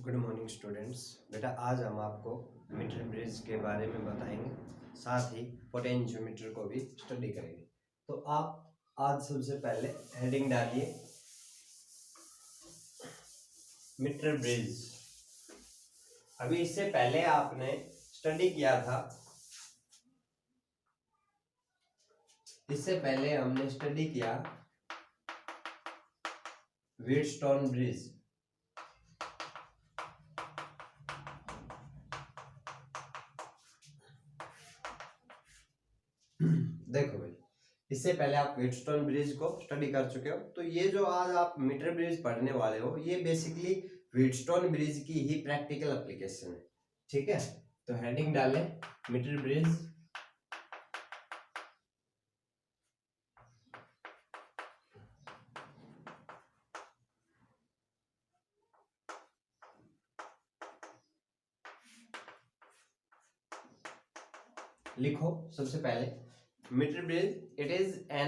Good morning students. बेटा आज हम आपको मीटर ब्रिज के बारे में बताएंगे, साथ ही पोटेंशियोमीटर को भी स्टडी करेंगे। तो आप आज सबसे पहले हेडिंग डालिए मीटर ब्रिज। अभी इससे पहले आपने स्टडी किया था, इससे पहले हमने स्टडी किया व्हीटस्टोन ब्रिज। देखो भाई, इससे पहले आप व्हीटस्टोन ब्रिज को स्टडी कर चुके हो, तो ये जो आज आप मीटर ब्रिज पढ़ने वाले हो ये बेसिकली व्हीटस्टोन ब्रिज की ही प्रैक्टिकल एप्लीकेशन है। ठीक है, तो हेडिंग डालें मीटर ब्रिज। लिखो सबसे पहले metre bridge it is a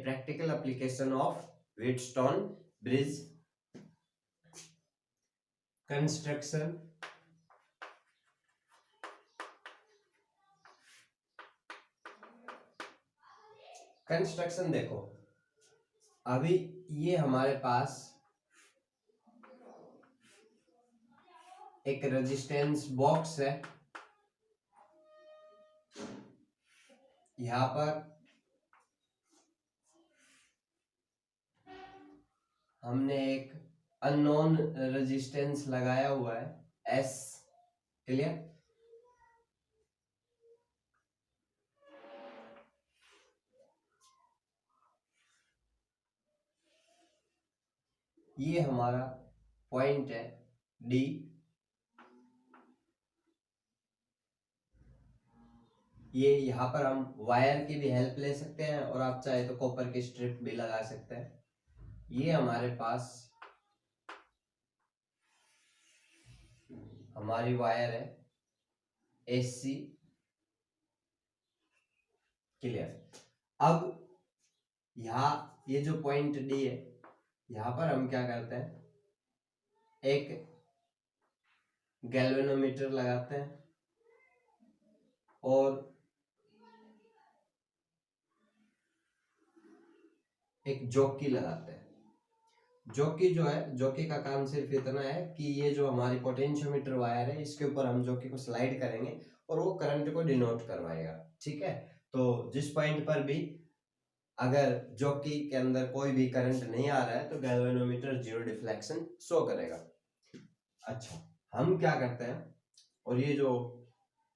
practical application of Wheatstone bridge construction देखो, अभी ये हमारे पास एक रेजिस्टेंस बॉक्स है। यहां पर हमने एक अननोन रेजिस्टेंस लगाया हुआ है एस। क्लियर? ये हमारा पॉइंट है डी। ये यहाँ पर हम वायर की भी हेल्प ले सकते हैं और आप चाहे तो कॉपर की स्ट्रिप भी लगा सकते हैं। ये हमारे पास हमारी वायर है एसी। क्लियर? अब यहाँ ये जो पॉइंट डी है, यहाँ पर हम क्या करते हैं, एक गैल्वेनोमीटर लगाते हैं और एक जॉकी लगाते हैं। जॉकी जो है, जॉकी का काम सिर्फ इतना है कि ये जो हमारी पोटेंशियोमीटर वायर है इसके ऊपर हम जॉकी को स्लाइड करेंगे और वो करंट को डिनोट करवाएगा। ठीक है, तो जिस पॉइंट पर भी अगर जॉकी के अंदर कोई भी करंट नहीं आ रहा है तो गैल्वेनोमीटर जीरो डिफ्लेक्शन शो करेगा। अच्छा, हम क्या करते हैं, और ये जो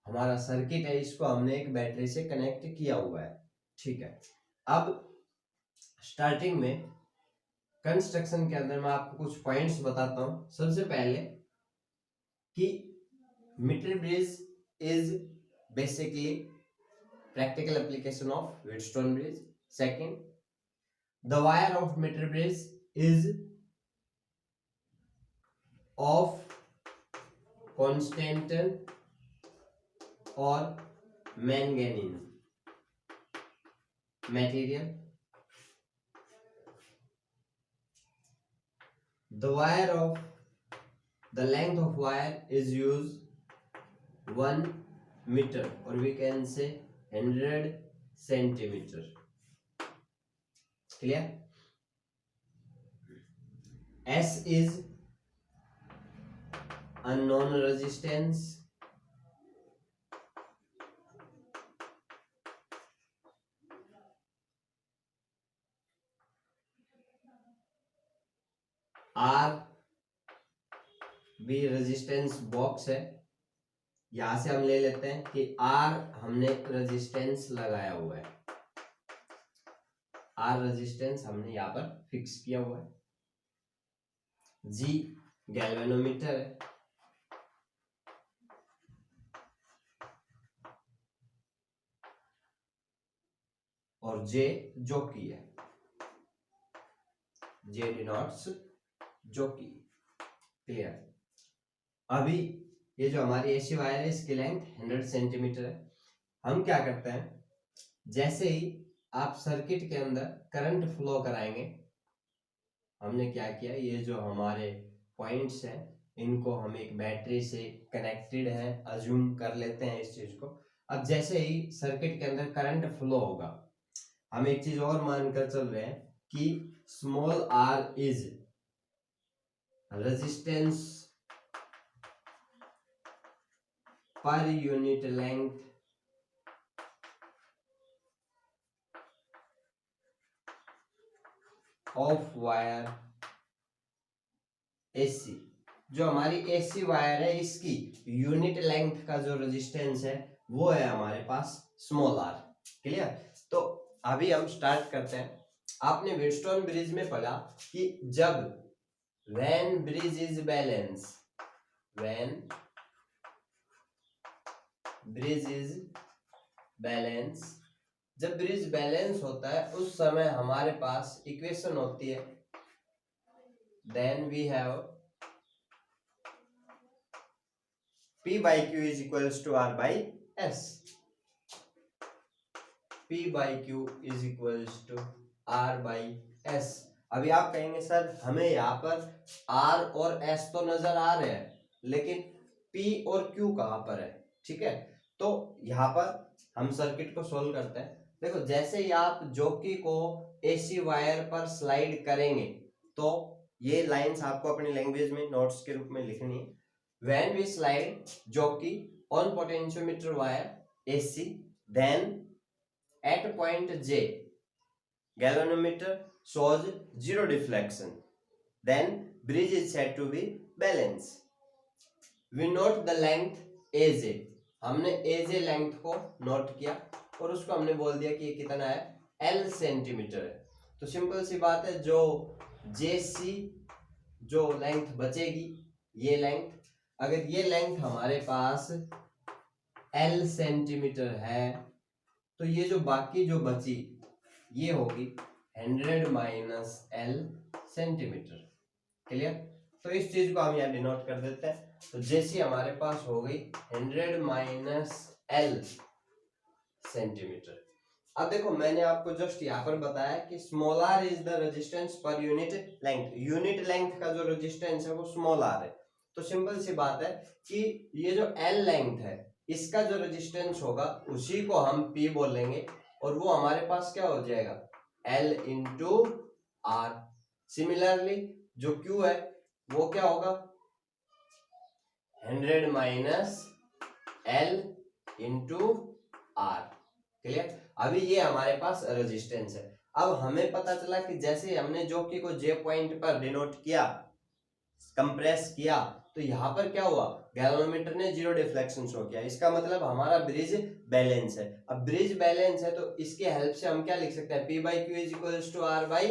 हमारा सर्किट है इसको हमने एक बैटरी से कनेक्ट किया हुआ है। ठीक है, अब स्टार्टिंग में कंस्ट्रक्शन के अंदर मैं आपको कुछ पॉइंट्स बताता हूं। सबसे पहले कि metre bridge is basically practical application of Wheatstone bridge. Second, the wire of meter bridge is of constant or manganese material. The length of wire is used 1 meter, or we can say 100 centimeter. Clear? S is unknown resistance. R भी resistance box है। यहां से हम ले लेते हैं कि R हमने रेजिस्टेंस लगाया हुआ है, R रेजिस्टेंस हमने यहां पर फिक्स किया हुआ है। G गैल्वेनोमीटर है, और J जॉकी है, J डिनोट्स जॉकी। क्लियर? अभी ये जो हमारी एसी वायर है इसकी लेंथ 100 सेंटीमीटर है। हम क्या करते हैं, जैसे ही आप सर्किट के अंदर करंट फ्लो कराएंगे, हमने क्या किया, ये जो हमारे पॉइंट्स हैं, इनको हम एक बैटरी से कनेक्टेड है अज्यूम कर लेते हैं इस चीज को। अब जैसे ही सर्किट के अंदर करंट फ्लो होगा, हम एक चीज और मानकर चल रहे हैं कि small R is resistance per unit length of wire AC. जो हमारी एसी वायर है इसकी यूनिट लेंथ का जो रेजिस्टेंस है वो है हमारे पास स्मॉल आर। क्लियर? तो अभी हम स्टार्ट करते हैं। आपने व्हीटस्टोन ब्रिज में पढ़ा कि जब when bridge is balance, when bridge is balance, जब ब्रिज बैलेंस होता है उस समय हमारे पास इक्वेशन होती है, then we have P by Q is equals to R by S. P by Q is equals to R by S. अभी आप कहेंगे सर हमें यहाँ पर R और S तो नजर आ रहे हैं, लेकिन P और Q कहाँ पर है? ठीक है, तो यहाँ पर हम सर्किट को सोल्व करते हैं। देखो, जैसे ही आप जॉकी को AC वायर पर स्लाइड करेंगे तो ये लाइंस आपको अपनी लैंग्वेज में नोट्स के रूप में लिखनी है। When we slide jockey on potentiometer wire AC, then at point J, galvanometer shows zero deflection. Then bridge is said to be balanced. We note the length AJ. हमने AJ length को note किया और उसको हमने बोल दिया कि ये कितना है, L सेंटीमीटर है। तो सिंपल सी बात है, जो JC जो लेंथ बचेगी, ये लेंथ, अगर ये लेंथ हमारे पास L सेंटीमीटर है तो ये जो बाकी जो बची ये होगी 100 माइनस L सेंटीमीटर। क्लियर? तो इस चीज को हम यहाँ डिनोट कर देते हैं। तो जैसी हमारे पास हो गई 100 माइनस L सेंटीमीटर। अब देखो, मैंने आपको जस्ट यहाँ पर बताया कि small R is the resistance per unit length. Unit length का जो रेजिस्टेंस है वो स्मॉल आर है। तो सिंपल सी बात है कि ये जो L लेंथ है इसका जो रेजिस्टेंस होगा उसी को हम P बोलेंगे और वो हमारे पास क्या हो जाएगा, L इंटू R। सिमिलरली जो Q है वो क्या होगा, 100 minus L into R। Clear? अभी ये हमारे पास रेजिस्टेंस है। अब हमें पता चला कि जैसे हमने जॉकी को J पॉइंट पर डिनोट किया, कंप्रेस किया, तो यहाँ पर क्या हुआ, गैल्वेनोमीटर ने जीरो डिफ्लेक्शन शो किया। इसका मतलब हमारा ब्रिज बैलेंस है। अब ब्रिज बैलेंस है तो इसके हेल्प से हम क्या लिख सकते हैं, P by Q is equals to R by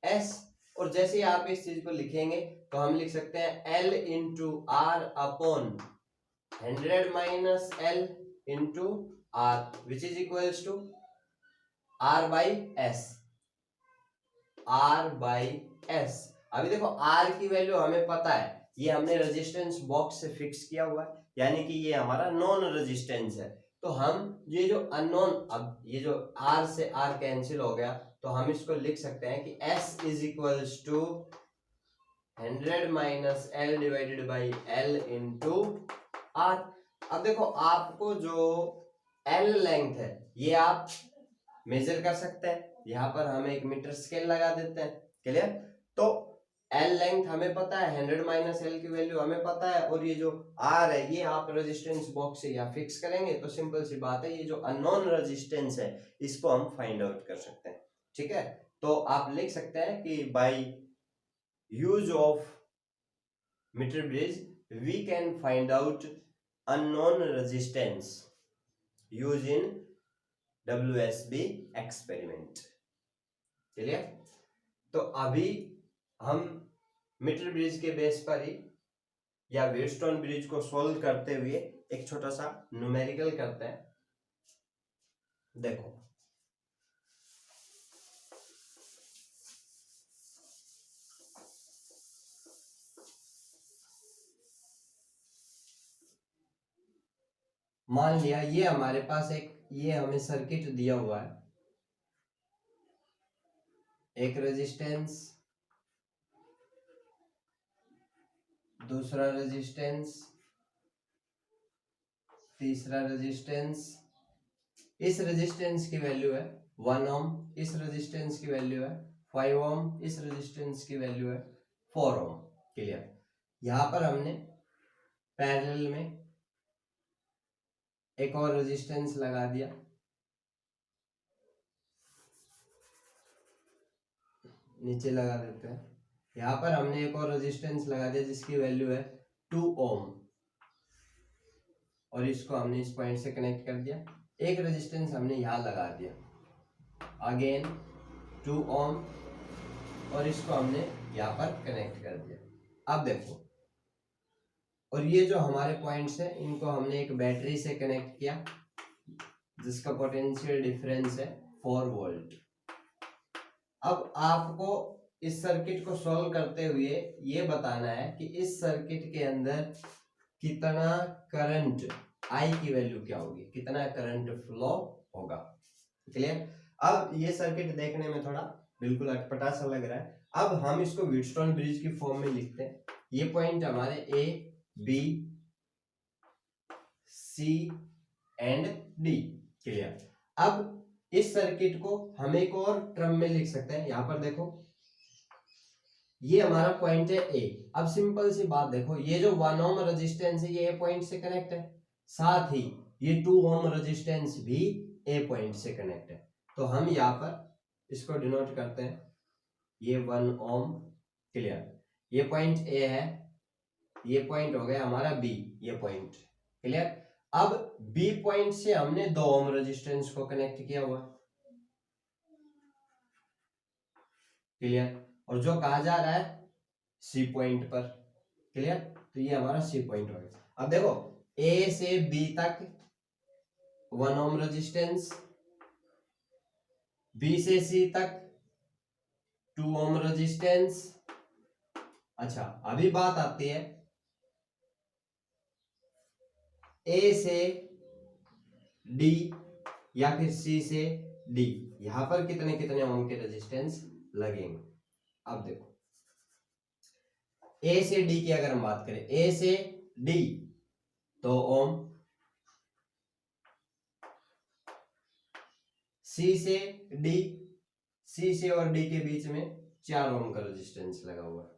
S। और जैसे ही आप इस चीज को लिखेंगे तो हम लिख सकते हैं L into R upon 100 minus L into R which is equals to R by S, R by S। अभी देखो R की वैल्यू हमें पता है, ये हमने रेजिस्टेंस बॉक्स से फिक्स किया हुआ है, यानी कि ये हमारा नॉन रेजिस्टेंस है। तो हम ये जो अननोन, अब ये जो R से R कैंसिल हो गया तो हम इसको लिख सकते हैं कि S is equals to 100 minus L divided by L into R। अब देखो, आपको जो L लेंथ है ये आप मेजर कर सकते हैं। यहाँ पर हम एक मीटर स्केल लगा देते हैं। क्लियर? तो L लेंथ हमें पता है, 100 माइनस L की वैल्यू हमें पता है, और ये जो R है ये आप रेजिस्टेंस बॉक्स से यहाँ फिक्स करेंगे तो सिंपल सी बात है, ये जो अननोन रेजिस्टेंस है इसको हम फाइंड आउट कर सकते हैं। ठीक है, तो आप लिख सकते हैं कि by use of metre bridge we can find out unknown resistance using WSB experiment. Clear? तो अभी हम मीटर ब्रिज के बेस पर ही या व्हीटस्टोन ब्रिज को सोल्व करते हुए एक छोटा सा न्यूमेरिकल करते हैं। देखो, मान लिया ये हमारे पास ये हमें सर्किट दिया हुआ है, एक रेजिस्टेंस, दूसरा रेजिस्टेंस, तीसरा रेजिस्टेंस। इस रेजिस्टेंस की वैल्यू है 1 ओम, इस रेजिस्टेंस की वैल्यू है 5 ओम, इस रेजिस्टेंस की वैल्यू है 4 ओम। क्लियर। यहां पर हमने पैरेलल में एक और रेजिस्टेंस लगा दिया, नीचे लगा देते हैं। यहां पर हमने एक और रेजिस्टेंस लगा दिया जिसकी वैल्यू है 2 ओम, और इसको हमने इस पॉइंट से कनेक्ट कर दिया। एक रेजिस्टेंस हमने यहां लगा दिया, अगेन 2 ओम, और इसको हमने यहां पर कनेक्ट कर दिया। अब देखो, और ये जो हमारे पॉइंट्स हैं इनको हमने एक बैटरी से कनेक्ट किया जिसका पोटेंशियल डिफरेंस है 4 वोल्ट। अब आपको इस सर्किट को सॉल्व करते हुए ये बताना है कि इस सर्किट के अंदर कितना करंट, आई की वैल्यू क्या होगी, कितना करंट फ्लो होगा। क्लियर। अब ये सर्किट देखने में थोड़ा बिल्कुल अटपटा सा लग रहा है। अब हम इसको व्हीटस्टोन ब्रिज की फॉर्म में लिखते हैं। ये पॉइंट हमारे A, B, C and D. Clear. अब इस सर्किट को हम एक और टर्म में लिख सकते हैं। यहां पर देखो, ये हमारा पॉइंट है ए। अब सिंपल सी बात देखो, ये जो 1 ओम रेजिस्टेंस है ये ए पॉइंट से कनेक्ट है, साथ ही ये 2 ओम रेजिस्टेंस भी ए पॉइंट से कनेक्ट है। तो हम यहाँ पर इसको डिनोट करते हैं, ये 1 ओम। क्लियर। ये पॉइंट ए है, ये पॉइंट हो गया हमारा बी, ये पॉइंट। क्लियर। अब बी पॉइंट से हमने 2 ओम रेजिस्टेंस को कनेक्ट किया हुआ। क्लियर। और जो कहा जा रहा है सी पॉइंट पर। क्लियर। तो ये हमारा सी पॉइंट हो गया। अब देखो, ए से बी तक 1 ओम रेजिस्टेंस, बी से सी तक 2 ओम रेजिस्टेंस। अच्छा, अभी बात आती है ए से डी या फिर सी से डी, यहां पर कितने कितने ओम के रेजिस्टेंस लगेंगे। अब देखो, ए से डी की अगर हम बात करें, ए से डी 2 ओम, सी से डी, सी से और डी के बीच में 4 ओम का रेजिस्टेंस लगा हुआ है।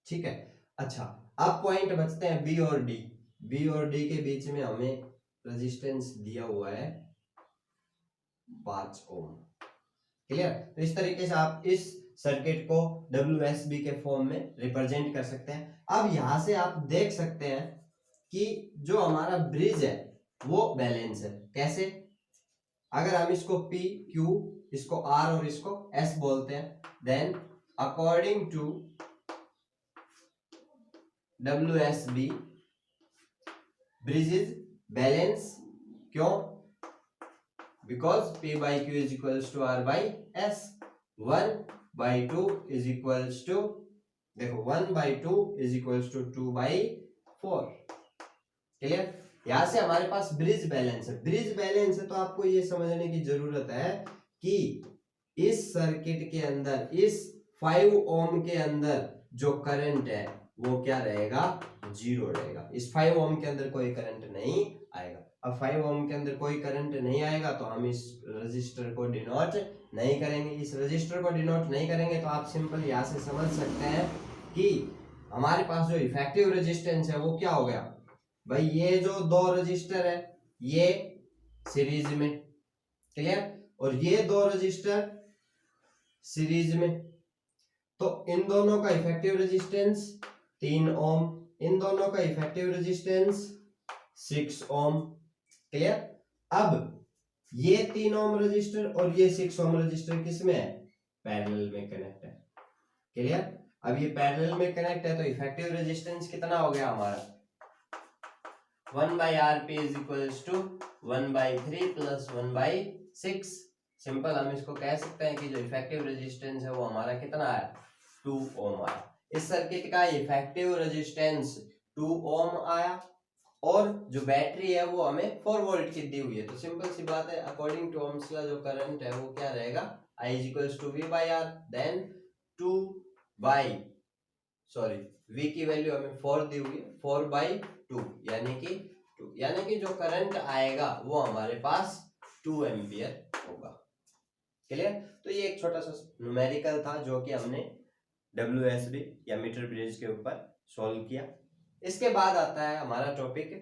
ठीक है। अच्छा, अब पॉइंट बचते हैं बी और डी। बी और डी के बीच में हमें रेजिस्टेंस दिया हुआ है 5 ओम। क्लियर। तो इस तरीके से आप इस सर्किट को WSB के फॉर्म में रिप्रेजेंट कर सकते हैं। अब यहां से आप देख सकते हैं कि जो हमारा ब्रिज है वो बैलेंस है। कैसे? अगर हम इसको P, Q, इसको R और इसको S बोलते हैं, then according to WSB bridge is balance. क्यों? Because P by Q is equals to R by S। 1 by 2 is equals to, देखो 1 by 2 is equals to 2 by 4। Clear. यहां से हमारे पास ब्रिज बैलेंस है। ब्रिज बैलेंस है तो आपको ये समझने की जरूरत है कि इस सर्किट के अंदर, इस 5 ओम के अंदर जो करंट है वो क्या रहेगा? 0 रहेगा। इस 5 ओम के अंदर कोई करंट नहीं आएगा। अब 5 ओम के अंदर कोई करंट नहीं आएगा तो हम इस रजिस्टर को डिनोट नहीं करेंगे। इस रजिस्टर को डिनोट नहीं करेंगे तो आप सिंपल यहां से समझ सकते हैं कि हमारे पास जो इफेक्टिव रेजिस्टेंस है वो क्या हो गया भाई, ये जो 2 रजिस्टर है ये सीरीज में। क्लियर। और ये 2 रजिस्टर सीरीज में, तो इन दोनों का इफेक्टिव रेजिस्टेंस 3 ओम, इन दोनों का इफेक्टिव रेजिस्टेंस 6 ओम। क्लियर। अब ये 3 ओम रजिस्टर और ये 6 ओम रजिस्टर किसमें है? पैरेलल में कनेक्ट है। क्लियर। अब ये पैरेलल में कनेक्ट है तो इफेक्टिव रेजिस्टेंस कितना हो गया हमारा? 1 by Rp is equals to 1 by 3 plus 1 by 6। Simple हम इसको कह सकते हैं कि जो इफेक्टिव रेजिस्टेंस है वो हमारा कितना है? 2 ओम आया। इस सर्किट का इफेक्टिव रेजिस्टेंस 2 ओम आया और जो बैटरी है वो हमें 4 वोल्ट की दी हुई है। तो सिंपल सी बात है, अकॉर्डिंग टू ओम्स लॉ जो करंट है वो क्या रहेगा? I is equals to V by R। Then V की वैल्यू हमें 4 दी हुई है, 4/2 यानी कि जो करंट आएगा वो हमारे पास 2 एम्पियर होगा। क्लियर? तो ये एक छोटा सा न्यूमेरिकल था जो कि हमने WSB या मीटर ब्रिज के ऊपर सॉल्व किया। इसके बाद आता है हमारा टॉपिक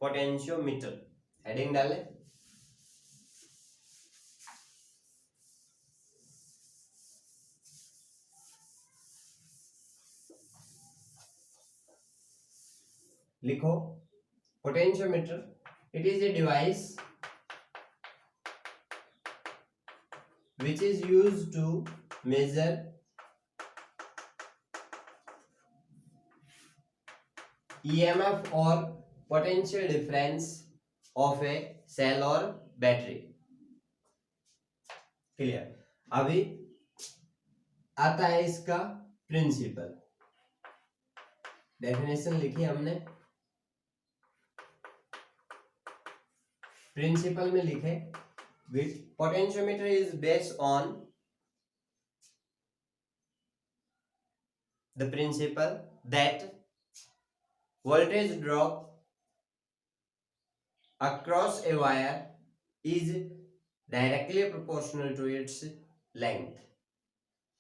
पोटेंशियोमीटर। हेडिंग डालें। लिखो potentiometer, it is a device which is used to measure EMF or potential difference of a cell or battery। Clear? अभी आता है इसका प्रिंसिपल। डेफिनेशन लिखी हमने, प्रिंसिपल में लिखे potentiometer is based on the principal that voltage drop across a wire is directly proportional to its length।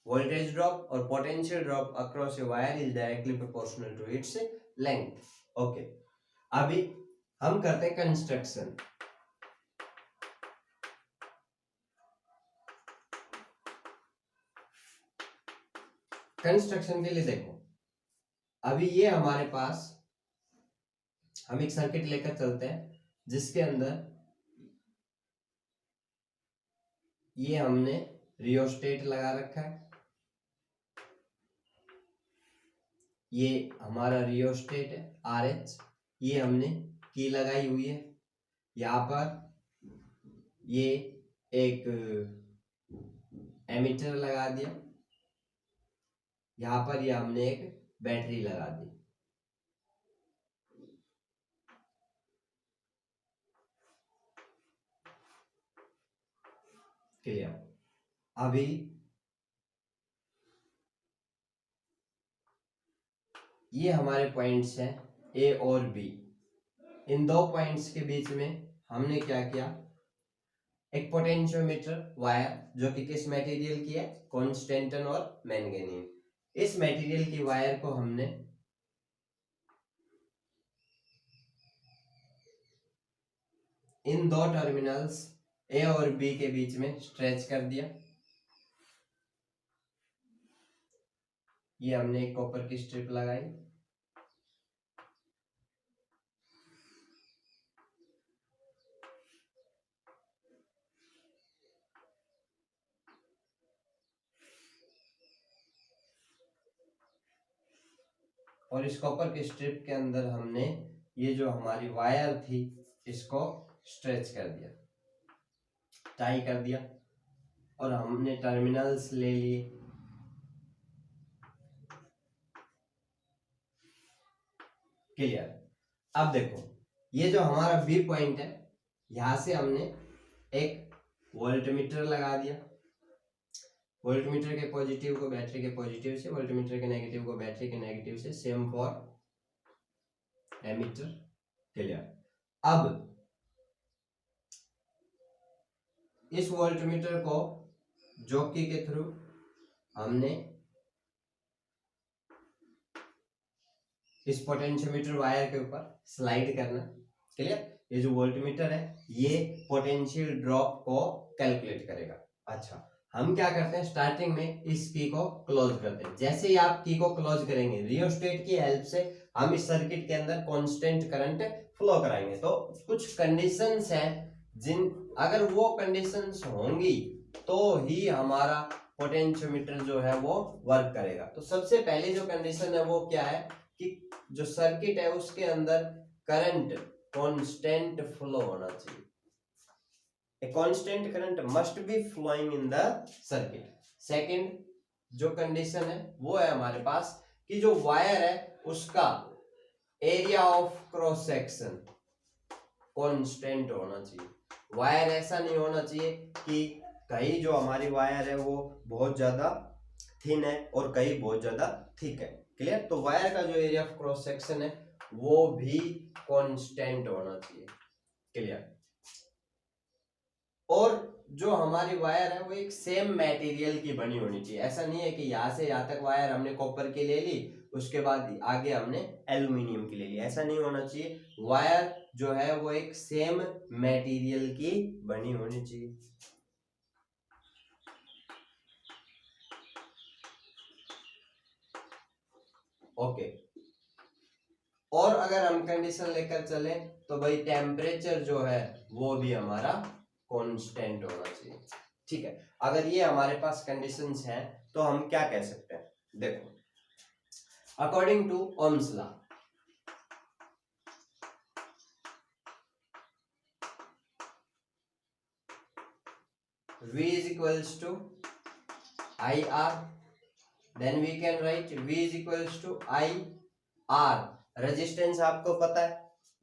voltage drop और potential drop across a wire is directly proportional to its length। Okay, अभी हम करते हैं construction. Construction के लिए देखो, अभी ये हमारे पास हम एक सर्किट लेकर चलते हैं जिसके अंदर ये हमने रियोस्टेट लगा रखा है। ये हमारा रियोस्टेट है RH, ये हमने की लगाई हुई है। यहाँ पर ये एक एमीटर लगा दिया, यहाँ पर ये हमने एक बैटरी लगा दी। क्लियर? अभी ये हमारे पॉइंट्स हैं A और B। इन दो पॉइंट्स के बीच में हमने क्या किया, एक पोटेंशियोमीटर वायर जो कि किस मटेरियल की है, कॉन्स्टेंटन और मैंगनीज। इस मटेरियल की वायर को हमने इन दो टर्मिनल्स A और B के बीच में स्ट्रेच कर दिया। ये हमने एक कॉपर की स्ट्रिप लगाई, और इस कॉपर की स्ट्रिप के अंदर हमने ये जो हमारी वायर थी इसको स्ट्रेच कर दिया, टाई कर दिया, और हमने टर्मिनल्स ले लिए। क्लियर? अब देखो, ये जो हमारा बी पॉइंट है, यहां से हमने एक वोल्टमीटर लगा दिया। वोल्टमीटर के पॉजिटिव को बैटरी के पॉजिटिव से, वोल्टमीटर के नेगेटिव को बैटरी के नेगेटिव से, सेम फॉर एमीटर। क्लियर? अब इस वोल्टमीटर को जॉकी के थ्रू हमने इस पोटेंशियोमीटर वायर के ऊपर स्लाइड करना। क्लियर? ये जो वोल्टमीटर है ये पोटेंशियल ड्रॉप को कैलकुलेट करेगा। अच्छा, हम क्या करते हैं, स्टार्टिंग में इस की को क्लोज करते हैं। जैसे ही आप की को क्लोज करेंगे, रियोस्टेट की हेल्प से हम इस सर्किट के अंदर कांस्टेंट करंट फ्लो कराएंगे। तो कुछ कंडीशंस हैं जिन, अगर वो कंडीशंस होंगी तो ही हमारा पोटेंशियोमीटर जो है वो वर्क करेगा। तो सबसे पहले जो कंडीशन है वो क्या है कि जो सर्किट है उसके अंदर करंट कांस्टेंट फ्लो होना चाहिए। A constant current must be flowing in the circuit। Second जो कंडीशन है वो है हमारे पास कि जो वायर है उसका area of cross section constant होना चाहिए। वायर ऐसा नहीं होना चाहिए कि कहीं जो हमारी वायर है वो बहुत ज्यादा थिन है और कई बहुत ज्यादा थिक है। क्लियर? तो वायर का जो एरिया ऑफ क्रॉस सेक्शन है वो भी कांस्टेंट होना चाहिए। क्लियर? और जो हमारी वायर है वो एक सेम मटेरियल की बनी होनी चाहिए। ऐसा नहीं है कि यहाँ से यहाँ तक वायर हमने कॉपर की ले ली, उसके बाद आगे हमने एल्यूमिनियम की ले ली। ऐसा नहीं होना चाहिए। वायर जो है वो एक सेम मटेरियल की बनी होनी चाहिए। ओके। और अगर हम कंडीशन लेकर चले तो भाई टेम्परेचर जो है वो भी हमारा कांस्टेंट होना चाहिए। ठीक है? अगर ये हमारे पास कंडीशंस हैं तो हम क्या कह सकते हैं? देखो, according to Ohm's law, V is equals to IR, then we can write V is equals to IR. Resistance आपको पता है,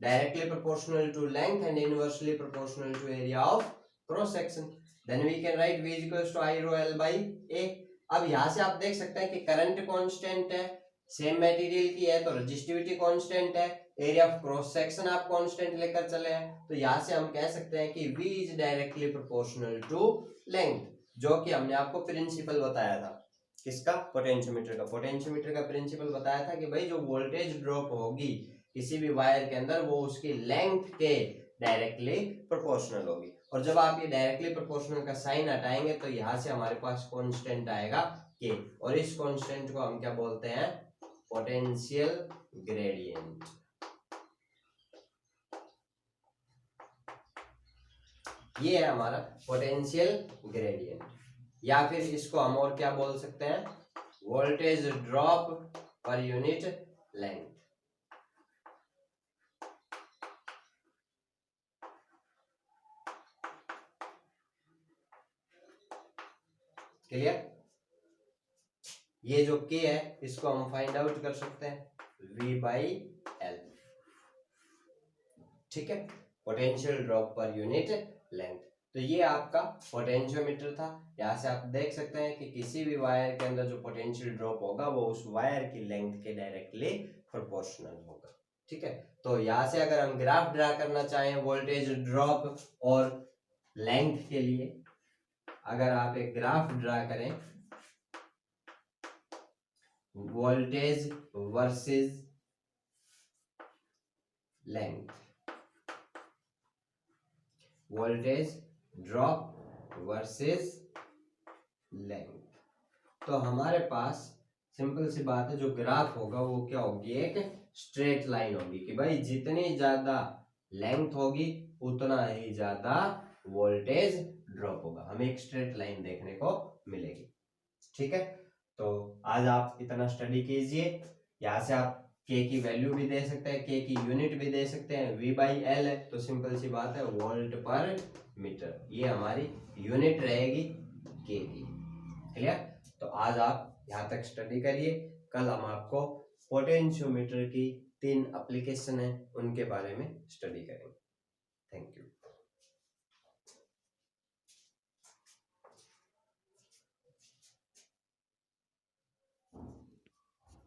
directly proportional to length and inversely proportional to area of cross section. Then we can write V is equals to I rho L by A। अब यहां से आप देख सकते हैं कि करंट कांस्टेंट है, सेम मटेरियल की है तो रेजिस्टिविटी कांस्टेंट है, एरिया ऑफ क्रॉस सेक्शन आप कांस्टेंट लेकर चले हैं, तो यहां से हम कह सकते हैं कि V is directly proportional to length, जो कि हमने आपको प्रिंसिपल बताया था। किसका? पोटेंशियोमीटर का। पोटेंशियोमीटर का प्रिंसिपल बताया था कि भाई जो वोल्टेज ड्रॉप होगी किसी भी वायर के अंदर वो उसकी लेंथ के डायरेक्टली प्रोपोर्शनल होगी। और जब आप ये डायरेक्टली प्रोपोर्शनल का साइन हटाएंगे तो यहां से हमारे पास कांस्टेंट आएगा के, और इस कांस्टेंट को हम क्या बोलते हैं? Potential gradient. ये है हमारा पोटेंशियल ग्रेडियंट, या फिर इसको हम और क्या बोल सकते हैं? वोल्टेज ड्रॉप पर यूनिट लेंथ। क्लियर? ये जो के है इसको हम फाइंड आउट कर सकते हैं V बाई एल। ठीक है? पोटेंशियल ड्रॉप पर यूनिट लेंथ। तो ये आपका पोटेंशियोमीटर था। यहाँ से आप देख सकते हैं कि किसी भी वायर के अंदर जो पोटेंशियल ड्रॉप होगा वो उस वायर की लेंथ के डायरेक्टली प्रोपोर्शनल होगा। ठीक है? तो यहाँ से अगर हम ग्राफ ड्रा करना चाहें वोल्टेज ड्रॉप और लेंथ के लिए, अगर आप एक ग्राफ ड्रा करें voltage versus length, voltage drop versus length, तो हमारे पास सिंपल सी बात है, जो ग्राफ होगा वो क्या होगी? एक स्ट्रेट लाइन होगी कि भाई जितनी ज्यादा लेंथ होगी उतना ही ज्यादा वोल्टेज ड्रॉप होगा। हमें एक स्ट्रेट लाइन देखने को मिलेगी। ठीक है? तो आज आप इतना स्टडी कीजिए। यहाँ से आप के की वैल्यू भी दे सकते हैं, के की यूनिट भी दे सकते हैं। V बाई एल है तो सिंपल सी बात है वोल्ट पर मीटर, ये हमारी यूनिट रहेगी के की। क्लियर? तो आज आप यहाँ तक स्टडी करिए। कल हम आपको पोटेंशियोमीटर की 3 एप्लीकेशन है उनके बारे में स्टडी करेंगे। Thank you.